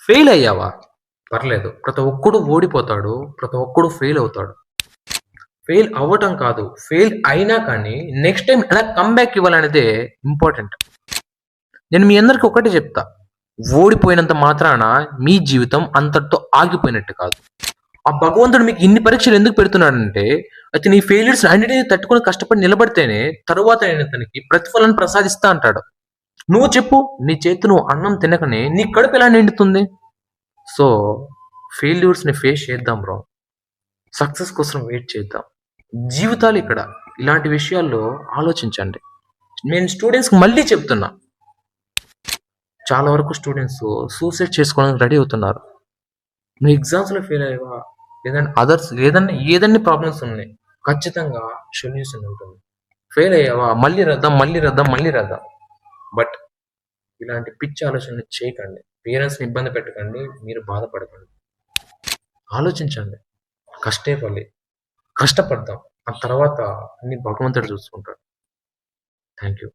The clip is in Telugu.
ఫెయిల్ అయ్యావా? పర్లేదు. ప్రతి ఒక్కడు ఓడిపోతాడు. ప్రతి ఒక్కడు ఫెయిల్ అవుతాడు. ఫెయిల్ అవ్వటం కాదు. ఫెయిల్ అయినా కానీ నెక్స్ట్ టైమ్ ఎలా కమ్‌బ్యాక్ ఇవ్వాలనేదే ఇంపార్టెంట్. నేను మీ అందరికి ఒకటే చెప్తా. ఓడిపోయినంత మాత్రాన మీ జీవితం అంతటితో ఆగిపోయినట్టు కాదు. ఆ భగవంతుడు మీకు ఇన్ని పరీక్షలు ఎందుకు పెడుతున్నాడంటే, అయితే నీ ఫెయిల్యూర్స్ అన్నిటిని తట్టుకొని కష్టపడి నిలబడితేనే తరువాత నేను తనకి ప్రతిఫలాన్ని ప్రసాదిస్తా అంటాడు. నువ్వు చెప్పు, నీ చేతి నువ్వు అన్నం తినకనే నీ కడుపు ఎలా నిండుతుంది? సో, ఫెయిల్యూర్స్‌ని ఫేస్ చేద్దాం బ్రో. సక్సెస్ కోసం వెయిట్ చేద్దాం. జీవితాలు ఇక్కడ. ఇలాంటి విషయాల్లో ఆలోచించండి. నేను స్టూడెంట్స్‌కి మళ్ళీ చెప్తున్నా. చాలా వరకు స్టూడెంట్స్ సూసైడ్ చేసుకోవడానికి రెడీ అవుతున్నారు. నువ్వు ఎగ్జామ్స్‌లో ఫెయిల్ అయ్యావా? లేదంటే ఏదన్నా ప్రాబ్లమ్స్ ఉన్నాయి. ఖచ్చితంగా సొల్యూషన్ ఉంటుంది. ఫెయిల్ అయ్యావా? మళ్ళీ రాద్దాం, మళ్ళీ రాద్దాం, మళ్ళీ రాద్దాం. బట్ ఇలాంటి పిచ్చి ఆలోచనలు చేయకండి. పేరెంట్స్‌ని ఇబ్బంది పెట్టకండి. మీరు బాధపడకండి. ఆలోచించండి. కష్టపడదాం. ఆ తర్వాత అన్ని భగవంతుడు చూసుకుంటాడు. Thank you.